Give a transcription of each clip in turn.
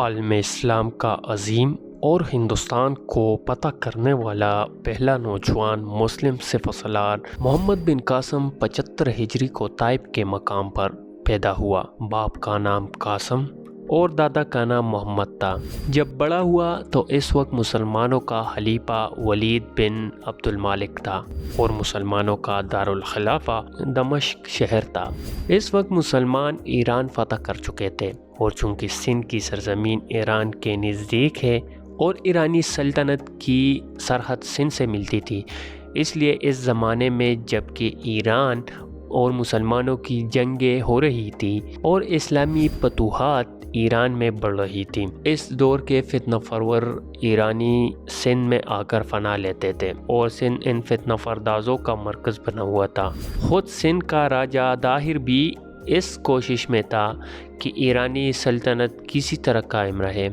عالم اسلام کا عظیم اور ہندوستان کو فتح کرنے والا پہلا نوجوان مسلم سپہ سالار محمد بن قاسم 75 ہجری کو طائف کے مقام پر پیدا ہوا۔ باپ کا نام قاسم اور دادا کا نام محمد تھا۔ جب بڑا ہوا تو اس وقت مسلمانوں کا خلیفہ ولید بن عبد المالک تھا اور مسلمانوں کا دارالخلافہ دمشق شہر تھا۔ اس وقت مسلمان ایران فتح کر چکے تھے اور چونکہ سندھ کی سرزمین ایران کے نزدیک ہے اور ایرانی سلطنت کی سرحد سندھ سے ملتی تھی، اس لیے اس زمانے میں جب کہ ایران اور مسلمانوں کی جنگیں ہو رہی تھی اور اسلامی فتوحات ایران میں بڑھ رہی تھی، اس دور کے فتنہ پرور ایرانی سندھ میں آ کر پناہ لیتے تھے اور سندھ ان فتنہ پردازوں کا مرکز بنا ہوا تھا۔ خود سندھ کا راجہ داہر بھی اس کوشش میں تھا کہ ایرانی سلطنت کسی طرح قائم رہے۔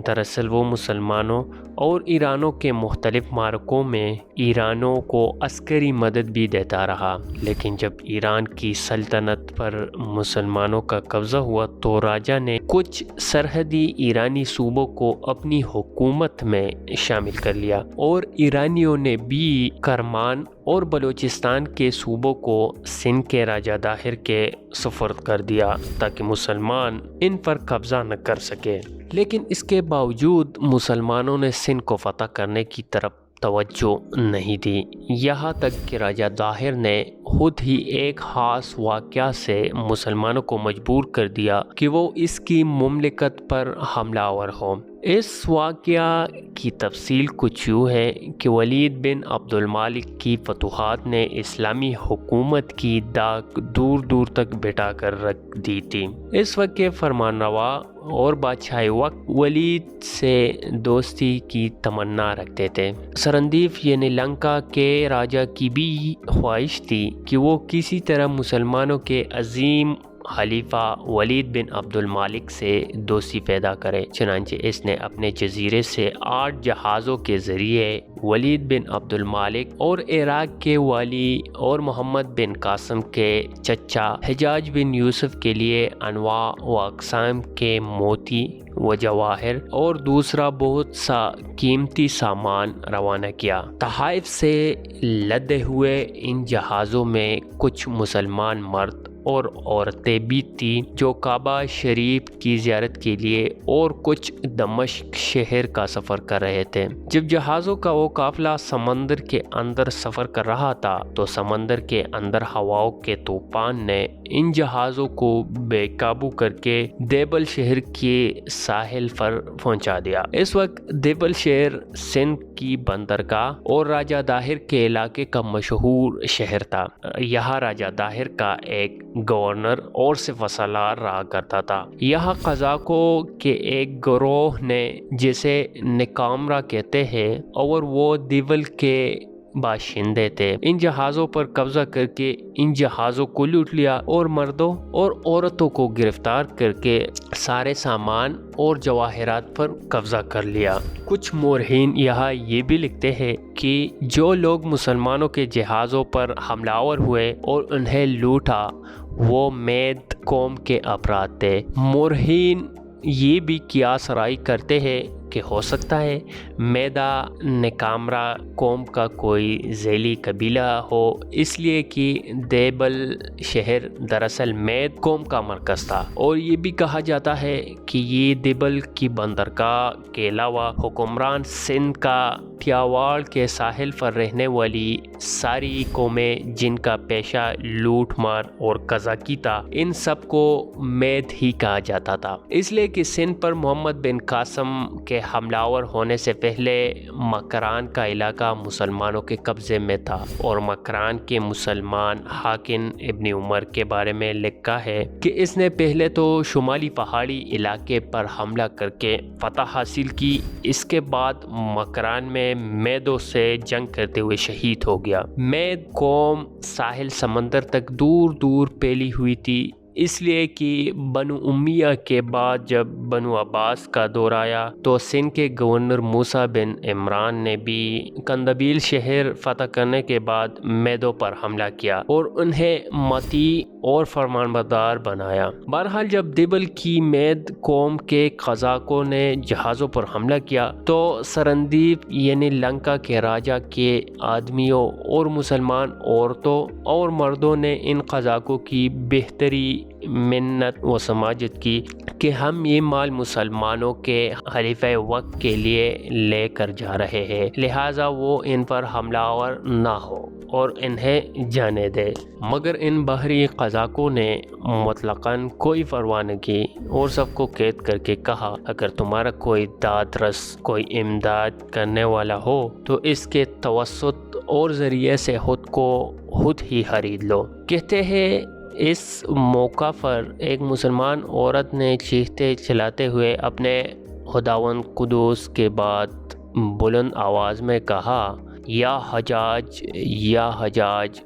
دراصل وہ مسلمانوں اور ایرانوں کے مختلف معرکوں میں ایرانوں کو عسکری مدد بھی دیتا رہا، لیکن جب ایران کی سلطنت پر مسلمانوں کا قبضہ ہوا تو راجہ نے کچھ سرحدی ایرانی صوبوں کو اپنی حکومت میں شامل کر لیا اور ایرانیوں نے بھی کرمان اور بلوچستان کے صوبوں کو سندھ کے راجہ داہر کے سپرد کر دیا تاکہ مسلمان ان پر قبضہ نہ کر سکے۔ لیکن اس کے باوجود مسلمانوں نے سندھ کو فتح کرنے کی طرف توجہ نہیں دی، یہاں تک کہ راجہ داہر نے خود ہی ایک خاص واقعہ سے مسلمانوں کو مجبور کر دیا کہ وہ اس کی مملکت پر حملہ آور ہو۔ اس واقعہ کی تفصیل کچھ یوں ہے کہ ولید بن عبد المالک کی فتوحات نے اسلامی حکومت کی داغ دور دور تک بٹھا کر رکھ دی تھی۔ اس وقت کے فرمانروا اور بادشاہ وقت ولید سے دوستی کی تمنا رکھتے تھے۔ سرندیف یعنی لنکا کے راجہ کی بھی خواہش تھی کہ وہ کسی طرح مسلمانوں کے عظیم خلیفہ ولید بن عبد المالک سے دوستی پیدا کرے، چنانچہ اس نے اپنے جزیرے سے 8 جہازوں کے ذریعے ولید بن عبد المالک اور عراق کے والی اور محمد بن قاسم کے چچا حجاج بن یوسف کے لیے انواع و اقسام کے موتی و جواہر اور دوسرا بہت سا قیمتی سامان روانہ کیا۔ تحائف سے لدے ہوئے ان جہازوں میں کچھ مسلمان مرد اور عورتیں بھی تھیں جو کعبہ شریف کی زیارت کے لیے اور کچھ دمشق شہر کا سفر کر رہے تھے۔ جب جہازوں کا وہ قافلہ سمندر کے اندر سفر کر رہا تھا تو سمندر کے اندر ہواؤں کے طوفان نے ان جہازوں کو بے قابو کر کے دیبل شہر کے ساحل پر پہنچا دیا۔ اس وقت دیبل شہر سندھ کی بندرگاہ اور راجہ داہر کے علاقے کا مشہور شہر تھا۔ یہاں راجہ داہر کا ایک گورنر اور سپہ سالار رہا کرتا تھا۔ یہاں قزاقوں کے ایک گروہ نے جسے نکامرا کہتے ہیں اور وہ دیول کے باشندے تھے، ان جہازوں پر قبضہ کر کے ان جہازوں کو لوٹ لیا اور مردوں اور عورتوں کو گرفتار کر کے سارے سامان اور جواہرات پر قبضہ کر لیا۔ کچھ مورخین یہاں یہ بھی لکھتے ہیں کہ جو لوگ مسلمانوں کے جہازوں پر حملہ آور ہوئے اور انہیں لوٹا وہ مید قوم کے افراد تھے۔ مورخین یہ بھی قیاس رائے کرتے ہیں کہ ہو سکتا ہے میدا نکامرا قوم کا کوئی ذیلی قبیلہ ہو، اس لیے کہ دیبل شہر دراصل مید قوم کا مرکز تھا، اور یہ بھی کہا جاتا ہے کہ یہ دیبل کی بندرگاہ کے علاوہ حکمران سندھ کا تیاواڑ کے ساحل پر رہنے والی ساری قومیں جن کا پیشہ لوٹ مار اور قزاقی تھا، ان سب کو مید ہی کہا جاتا تھا۔ اس لیے کہ سندھ پر محمد بن قاسم کے حملہ آور ہونے سے پہلے مکران کا علاقہ مسلمانوں کے قبضے میں تھا، اور مکران کے مسلمان حاکم ابن عمر کے بارے میں لکھا ہے کہ اس نے پہلے تو شمالی پہاڑی علاقے پر حملہ کر کے فتح حاصل کی، اس کے بعد مکران میں میدوں سے جنگ کرتے ہوئے شہید ہو گیا۔ مید قوم ساحل سمندر تک دور دور پھیلی ہوئی تھی، اس لیے کہ بنو امیہ کے بعد جب بنو عباس کا دور آیا تو سندھ کے گورنر موسیٰ بن عمران نے بھی کندبیل شہر فتح کرنے کے بعد میدوں پر حملہ کیا اور انہیں مطیع اور فرمانبردار بنایا۔ بہرحال جب دیبل کی مید قوم کے قزاقوں نے جہازوں پر حملہ کیا تو سرندیپ یعنی لنکا کے راجہ کے آدمیوں اور مسلمان عورتوں اور مردوں نے ان قزاقوں کی بہتری منت و سماجت کی کہ ہم یہ مال مسلمانوں کے خلیفہ وقت کے لیے لے کر جا رہے ہیں، لہٰذا وہ ان پر حملہ آور نہ ہو اور انہیں جانے دے۔ مگر ان بحری قزاقوں نے مطلقاً کوئی پرواہ نہ کی اور سب کو قید کر کے کہا اگر تمہارا کوئی داد رس، کوئی امداد کرنے والا ہو تو اس کے توسط اور ذریعے سے خود کو خود ہی خرید لو۔ کہتے ہیں اس موقع پر ایک مسلمان عورت نے چیختے چلاتے ہوئے اپنے خداوند قدوس کے بعد بلند آواز میں کہا یا حجاج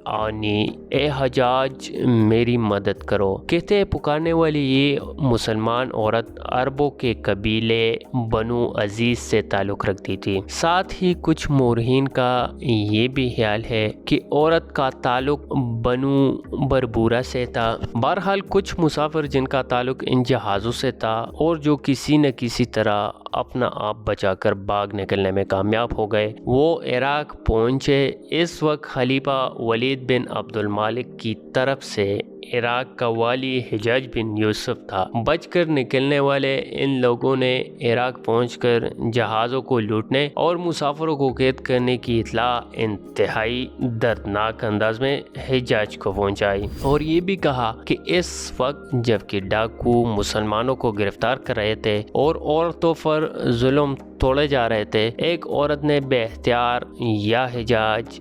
آنی، اے حجاج میری مدد کرو۔ کہتے پکارنے والی یہ مسلمان عورت عربوں کے قبیلے بنو عزیز سے تعلق رکھتی تھی۔ ساتھ ہی کچھ مورخین کا یہ بھی خیال ہے کہ عورت کا تعلق بنو بربورہ سے تھا۔ بہرحال کچھ مسافر جن کا تعلق ان جہازوں سے تھا اور جو کسی نہ کسی طرح اپنا آپ بچا کر باغ نکلنے میں کامیاب ہو گئے، وہ عراق پہنچے۔ اس وقت خلیفہ ولید بن عبد المالک کی طرف سے عراق کا والی حجاج بن یوسف تھا۔ بچ کر نکلنے والے ان لوگوں نے عراق پہنچ کر جہازوں کو لوٹنے اور مسافروں کو قید کرنے کی اطلاع انتہائی دردناک انداز میں حجاج کو پہنچائی اور یہ بھی کہا کہ اس وقت جبکہ ڈاکو مسلمانوں کو گرفتار کر رہے تھے اور عورتوں پر ظلم توڑے جا رہے تھے، ایک عورت نے بے اختیار یا حجاج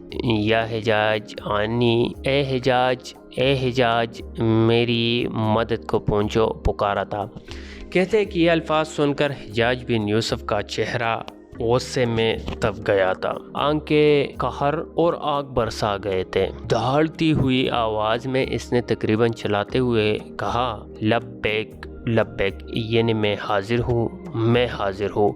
آنی، اے حجاج میری مدد کو پہنچو پکارا تھا۔ کہتے کہ یہ الفاظ سن کر حجاج بن یوسف کا چہرہ غصے میں تپ گیا تھا، آنکھیں قہر اور آگ برسا گئے تھے۔ دہاڑتی ہوئی آواز میں اس نے تقریباً چلاتے ہوئے کہا لبیک لبیک، یعنی میں حاضر ہوں۔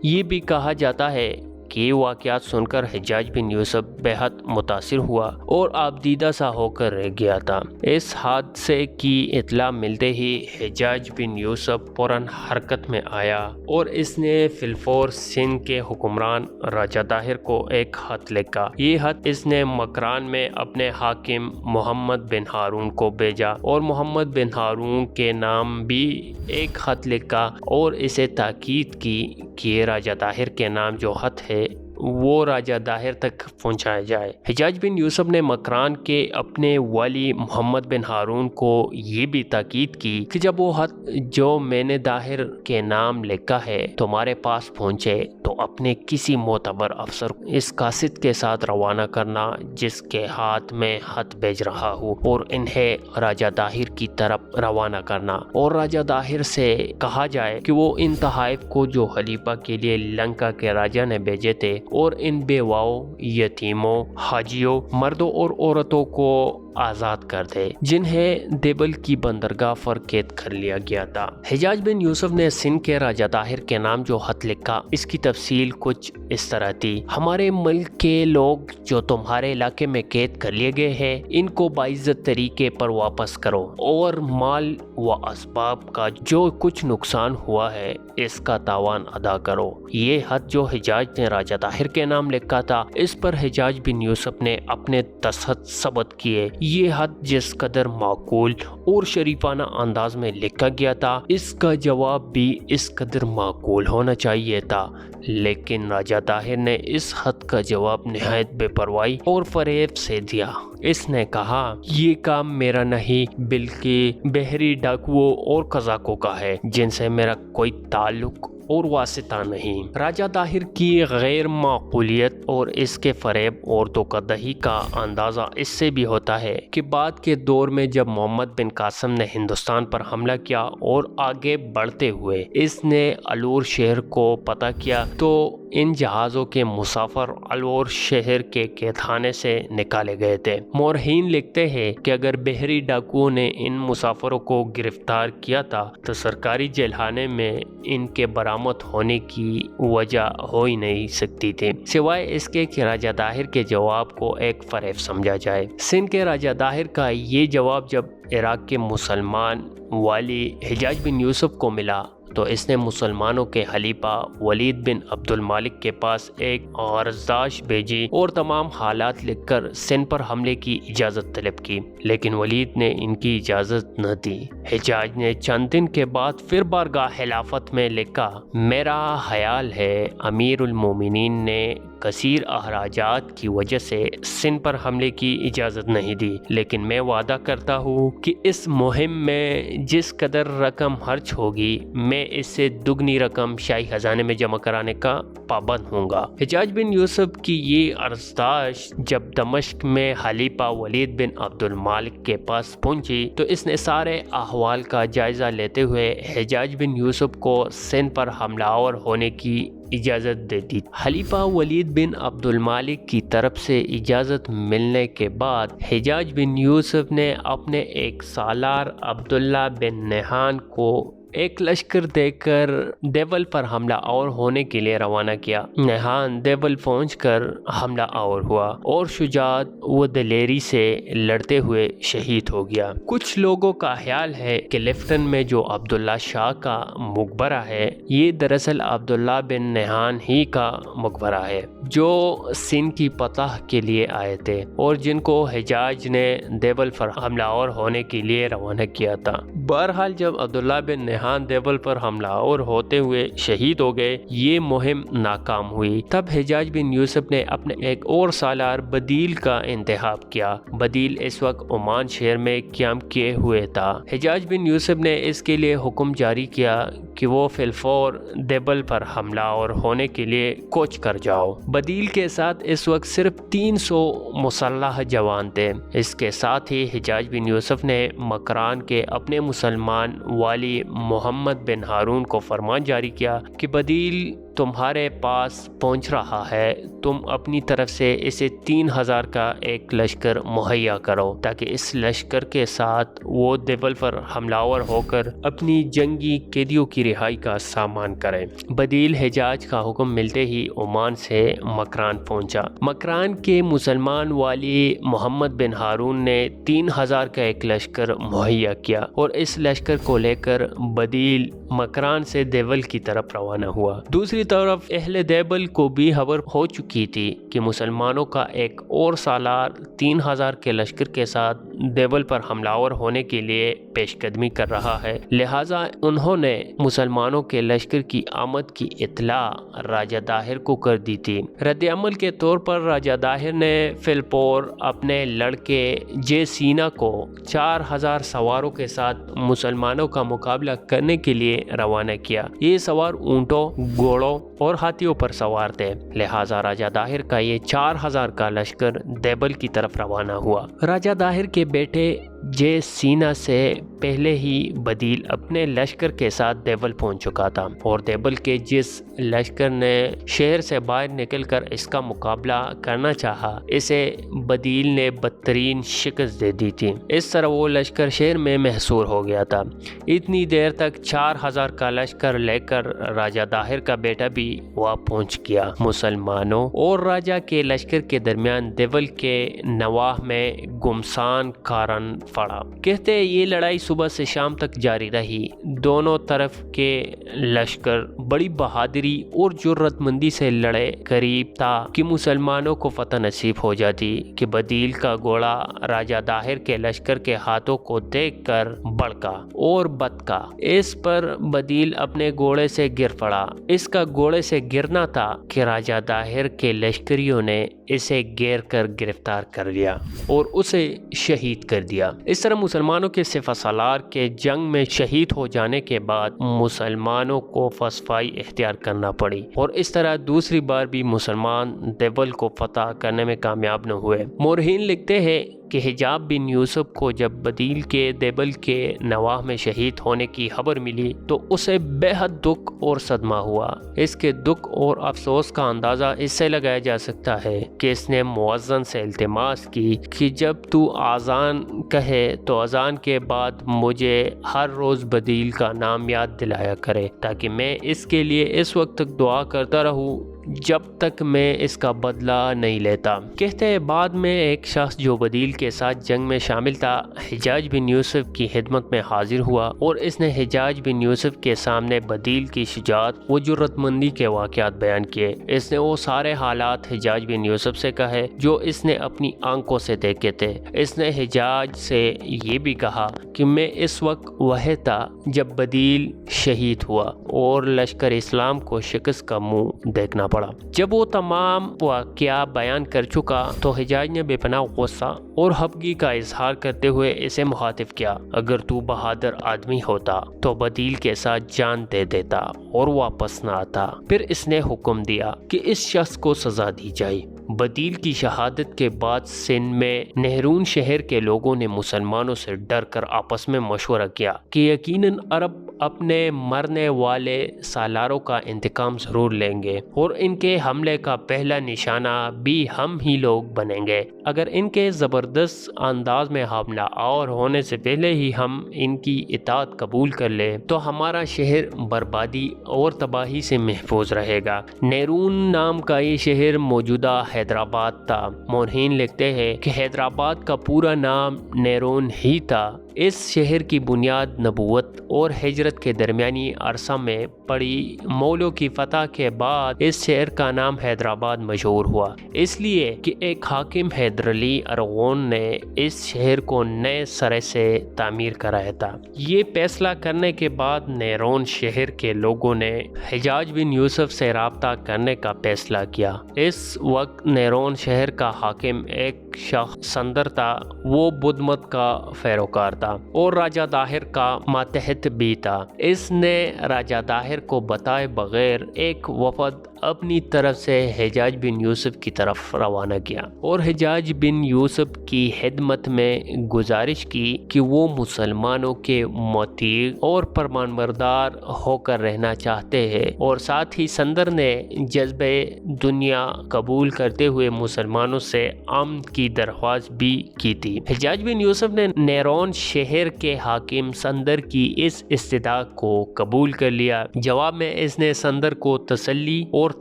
یہ بھی کہا جاتا ہے کہ یہ واقعات سن کر حجاج بن یوسف بے حد متاثر ہوا اور آبدیدہ سا ہو کر رہ گیا تھا۔ اس حادثے کی اطلاع ملتے ہی حجاج بن یوسف فوراً حرکت میں آیا اور اس نے فلفور سندھ کے حکمران راجہ طاہر کو ایک خط لکھا۔ یہ خط اس نے مکران میں اپنے حاکم محمد بن ہارون کو بھیجا اور محمد بن ہارون کے نام بھی ایک خط لکھا اور اسے تاکید کی کہ راجہ طاہر کے نام جو خط ہے وہ راجہ طاہر تک پہنچایا جائے۔ حجاج بن یوسف نے مکران کے اپنے والی محمد بن ہارون کو یہ بھی تاکید کی کہ جب وہ خط جو میں نے طاہر کے نام لکھا ہے تمہارے پاس پہنچے تو اپنے کسی معتبر افسر اس قاصد کے ساتھ روانہ کرنا جس کے ہاتھ میں خط بھیج رہا ہوں اور انہیں راجہ طاہر کی طرف روانہ کرنا اور راجہ طاہر سے کہا جائے کہ وہ ان تحائف کو جو خلیفہ کے لیے لنکا کے راجہ نے بھیجے تھے اور ان بیواؤں، یتیموں، حاجیوں، مردوں اور عورتوں کو آزاد کر دے جنہیں دیبل کی بندرگاہ پر قید کر لیا گیا تھا۔ حجاج بن یوسف نے سندھ کے راجہ طاہر کے نام جو خط لکھا اس کی تفصیل کچھ اس طرح تھی: ہمارے ملک کے لوگ جو تمہارے علاقے میں قید کر لیے گئے ہیں ان کو باعزت طریقے پر واپس کرو اور مال و اسباب کا جو کچھ نقصان ہوا ہے اس کا تاوان ادا کرو۔ یہ خط جو حجاج نے راجہ طاہر کے نام لکھا تھا اس پر حجاج بن یوسف نے اپنے دستخط ثبت کیے۔ یہ خط جس قدر معقول اور شریفانہ انداز میں لکھا گیا تھا اس کا جواب بھی اس قدر معقول ہونا چاہیے تھا، لیکن راجہ طاہر نے اس خط کا جواب نہایت بے پرواہی اور فریب سے دیا۔ اس نے کہا یہ کام میرا نہیں بلکہ بحری ڈاکوؤں اور قزاقوں کا ہے جن سے میرا کوئی تعلق اور واسطہ نہیں۔ راجہ طاہر کی غیر معقولیت اور اس کے فریب اور دھوکہ دہی کا اندازہ اس سے بھی ہوتا ہے کہ بعد کے دور میں جب محمد بن قاسم نے ہندوستان پر حملہ کیا اور آگے بڑھتے ہوئے اس نے الور شہر کو فتح کیا تو ان جہازوں کے مسافر الور شہر کے قید خانے سے نکالے گئے تھے۔ مورخین لکھتے ہیں کہ اگر بحری ڈاکوؤں نے ان مسافروں کو گرفتار کیا تھا تو سرکاری جیل خانے میں ان کے برآمد ہونے کی وجہ ہو ہی نہیں سکتی تھی، سوائے اس کے کہ راجہ طاہر کے جواب کو ایک فریب سمجھا جائے۔ سندھ کے راجہ طاہر کا یہ جواب جب عراق کے مسلمان والی حجاج بن یوسف کو ملا تو اس نے مسلمانوں کے خلیفہ ولید بن عبد المالک کے پاس ایک عرضداشت بھیجی اور تمام حالات لکھ کر سندھ پر حملے کی اجازت طلب کی، لیکن ولید نے ان کی اجازت نہ دی۔ حجاج نے چند دن کے بعد پھر بارگاہ خلافت میں لکھا، میرا خیال ہے امیر المومنین نے کثیر اخراجات کی وجہ سے سندھ پر حملے کی اجازت نہیں دی، لیکن میں وعدہ کرتا ہوں کہ اس مہم میں جس قدر رقم خرچ ہوگی میں اس سے دگنی رقم شاہی خزانے میں جمع کرانے کا پابند ہوں گا۔ حجاج بن یوسف کی یہ عرضداشت جب دمشق میں خلیفہ ولید بن عبد المالک کے پاس پہنچی تو اس نے سارے احوال کا جائزہ لیتے ہوئے حجاج بن یوسف کو سندھ پر حملہ آور ہونے کی اجازت دے دی۔ خلیفہ ولید بن عبد المالک کی طرف سے اجازت ملنے کے بعد حجاج بن یوسف نے اپنے ایک سالار عبداللہ بن نہان کو ایک لشکر دے کر دیول پر حملہ آور ہونے کے لیے روانہ کیا۔ نہان دیول پہنچ کر حملہ آور ہوا اور شجاعت و دلیری سے لڑتے ہوئے شہید ہو گیا۔ کچھ لوگوں کا خیال ہے کہ لفٹن میں جو عبداللہ شاہ کا مقبرہ ہے یہ دراصل عبداللہ بن نہان ہی کا مقبرہ ہے جو سندھ کی فتح کے لیے آئے تھے اور جن کو حجاج نے دیول پر حملہ آور ہونے کے لیے روانہ کیا تھا۔ بہرحال جب عبداللہ بن نہان دیول پر حملہ آور ہوتے ہوئے شہید ہو گئے، یہ مہم ناکام ہوئی۔ تب حجاج بن یوسف نے اپنے ایک اور سالار بدیل کا انتخاب کیا۔ بدیل اس وقت عمان شہر میں قیام کیے ہوئے تھا۔ حجاج بن یوسف نے اس کے لیے حکم جاری کیا کہ وہ فی الفور دیول پر حملہ آور ہونے کے لیے کوچ کر جاؤ۔ بدیل کے ساتھ اس وقت صرف 300 مسلح جوان تھے۔ اس کے ساتھ ہی حجاج بن یوسف نے مکران کے اپنے مسلمان والی محمد بن ہارون کو فرمان جاری کیا کہ بدیل تمہارے پاس پہنچ رہا ہے، تم اپنی طرف سے اسے 3000 کا ایک لشکر مہیا کرو تاکہ اس لشکر کے ساتھ وہ دیول پر حملہ آور ہو کر اپنی جنگی قیدیوں کی رہائی کا سامان کرے۔ بدیل حجاج کا حکم ملتے ہی عمان سے مکران پہنچا۔ مکران کے مسلمان والی محمد بن ہارون نے 3000 کا ایک لشکر مہیا کیا اور اس لشکر کو لے کر بدیل مکران سے دیول کی طرف روانہ ہوا۔ دوسری طرف اہل دیول کو بھی خبر ہو چکی تھی کہ مسلمانوں کا ایک اور سالار 3000 کے لشکر کے ساتھ دیول پر حملہ آور ہونے کے لیے پیش قدمی کر رہا ہے، لہٰذا انہوں نے مسلمانوں کے لشکر کی آمد کی اطلاع راجہ طاہر کو کر دی تھی۔ رد عمل کے طور پر راجہ طاہر نے فلپور اپنے لڑکے جے سینا کو 4000 سواروں کے ساتھ مسلمانوں کا مقابلہ کرنے کے لیے روانہ کیا۔ یہ سوار اونٹوں، گھوڑوں اور ہاتھیوں پر سوار تھے، لہٰذا راجہ طاہر کا یہ 4000 کا لشکر دیول کی طرف روانہ ہوا۔ راجہ طاہر کے بیٹے جے سینا سے پہلے ہی بدیل اپنے لشکر کے ساتھ دیول پہنچ چکا تھا اور دیول کے جس لشکر نے شہر سے باہر نکل کر اس کا مقابلہ کرنا چاہا اسے بدیل نے بدترین شکست دے دی تھی۔ اس طرح وہ لشکر شہر میں محصور ہو گیا تھا۔ اتنی دیر تک 4000 کا لشکر لے کر راجہ طاہر کا بیٹا بھی وہاں پہنچ گیا۔ مسلمانوں اور راجہ کے لشکر کے درمیان دیول کے نواح میں گمسان کارن پڑا۔ کہتے یہ لڑائی صبح سے شام تک جاری رہی۔ دونوں طرف کے لشکر بڑی بہادری اور جرات مندی سے لڑے۔ قریب تھا کہ مسلمانوں کو فتح نصیب ہو جاتی کہ بدیل کا گھوڑا راجہ طاہر کے لشکر کے ہاتھوں کو دیکھ کر بڑکا اور بتکا۔ اس پر بدیل اپنے گھوڑے سے گر پڑا۔ اس کا گھوڑے سے گرنا تھا کہ راجہ طاہر کے لشکریوں نے اسے گھیر کر گرفتار کر لیا اور اسے شہید کر دیا۔ اس طرح مسلمانوں کے سپہ سالار کے جنگ میں شہید ہو جانے کے بعد مسلمانوں کو فصفائی اختیار کرنا پڑی اور اس طرح دوسری بار بھی مسلمان دیبل کو فتح کرنے میں کامیاب نہ ہوئے۔ مورخین لکھتے ہیں کہ حجاج بن یوسف کو جب بدیل کے دیبل کے نواح میں شہید ہونے کی خبر ملی تو اسے بے حد دکھ اور صدمہ ہوا۔ اس کے دکھ اور افسوس کا اندازہ اس سے لگایا جا سکتا ہے کہ اس نے مؤذن سے التماس کی کہ جب تو اذان کہے تو اذان کے بعد مجھے ہر روز بدیل کا نام یاد دلایا کرے تاکہ میں اس کے لیے اس وقت تک دعا کرتا رہوں جب تک میں اس کا بدلہ نہیں لیتا۔ کہتے ہیں بعد میں ایک شخص جو بدیل کے ساتھ جنگ میں شامل تھا حجاج بن یوسف کی خدمت میں حاضر ہوا اور اس نے حجاج بن یوسف کے سامنے بدیل کی شجاعت و جرأت مندی کے واقعات بیان کیے۔ اس نے وہ سارے حالات حجاج بن یوسف سے کہے جو اس نے اپنی آنکھوں سے دیکھے تھے۔ اس نے حجاج سے یہ بھی کہا کہ میں اس وقت وہی تھا جب بدیل شہید ہوا اور لشکر اسلام کو شکست کا منہ دیکھنا پڑا۔ جب وہ تمام واقعہ بیان کر چکا تو حجاج نے بے پناہ غصہ اور خفگی کا اظہار کرتے ہوئے اسے مخاطب کیا، اگر تو بہادر آدمی ہوتا تو بدیل کے ساتھ جان دے دیتا اور واپس نہ آتا۔ پھر اس نے حکم دیا کہ اس شخص کو سزا دی جائے۔ بدیل کی شہادت کے بعد سندھ میں نہرون شہر کے لوگوں نے مسلمانوں سے ڈر کر آپس میں مشورہ کیا کہ یقیناً عرب اپنے مرنے والے سالاروں کا انتقام ضرور لیں گے اور ان کے حملے کا پہلا نشانہ بھی ہم ہی لوگ بنیں گے۔ اگر ان کے زبردست انداز میں حملہ آور ہونے سے پہلے ہی ہم ان کی اطاعت قبول کر لیں تو ہمارا شہر بربادی اور تباہی سے محفوظ رہے گا۔ نیرون نام کا یہ شہر موجودہ حیدرآباد تھا۔ مورخین لکھتے ہیں کہ حیدرآباد کا پورا نام نیرون ہی تھا۔ اس شہر کی بنیاد نبوت اور ہجرت کے درمیانی عرصہ میں پڑی۔ مغلوں کی فتح کے بعد اس شہر کا نام حیدرآباد مشہور ہوا، اس لیے کہ ایک حاکم حیدر علی ارغون نے اس شہر کو نئے سرے سے تعمیر کرایا تھا۔ یہ فیصلہ کرنے کے بعد نیرون شہر کے لوگوں نے حجاج بن یوسف سے رابطہ کرنے کا فیصلہ کیا۔ اس وقت نیرون شہر کا حاکم ایک شخص سندر تھا، وہ بدھ مت کا پیروکار تھا اور راجہ داہر کا ماتحت بھی تھا۔ اس نے راجہ داہر کو بتائے بغیر ایک وفد اپنی طرف سے حجاج بن یوسف کی طرف روانہ کیا اور حجاج بن یوسف کی خدمت میں گزارش کی کہ وہ مسلمانوں کے مطیع اور فرمانبردار ہو کر رہنا چاہتے ہیں، اور ساتھ ہی سندر نے جذبِ دنیا قبول کرتے ہوئے مسلمانوں سے امن کی درخواست بھی کی تھی۔ حجاج بن یوسف نے نیرون شہر کے حاکم سندر کی اس استدعا کو قبول کر لیا۔ جواب میں اس نے سندر کو تسلی اور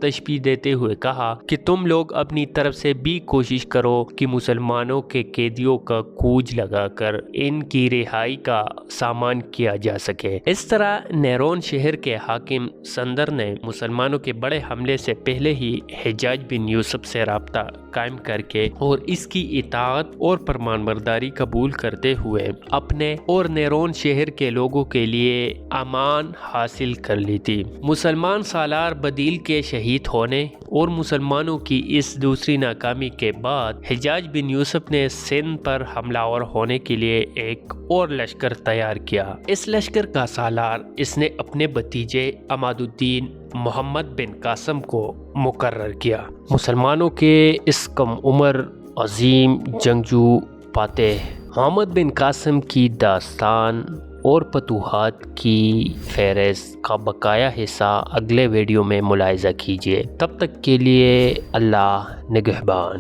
تشبیہ دیتے ہوئے کہا کہ تم لوگ اپنی طرف سے بھی کوشش کرو کہ مسلمانوں کے قیدیوں کا کوچ لگا کر ان کی رہائی کا سامان کیا جا سکے۔ اس طرح نیرون شہر کے حاکم سندر نے مسلمانوں کے بڑے حملے سے پہلے ہی حجاج بن یوسف سے رابطہ قائم کر کے اور اس کی اطاعت اور فرمانبرداری قبول کرتے ہوئے اپنے اور نیرون شہر کے لوگوں کے لیے امان حاصل کر لی تھی۔ مسلمان سالار بدیل کے شہید ہونے اور مسلمانوں کی اس دوسری ناکامی کے بعد حجاج بن یوسف نے سندھ پر حملہ آور ہونے کے لیے ایک اور لشکر تیار کیا۔ اس لشکر کا سالار اس نے اپنے بھتیجے عماد الدین محمد بن قاسم کو مقرر کیا۔ مسلمانوں کے اس کم عمر عظیم جنگجو فاتح محمد بن قاسم کی داستان اور فتوحات کی فہرست کا بقایا حصہ اگلے ویڈیو میں ملاحظہ کیجیے۔ تب تک کے لیے اللہ نگہبان۔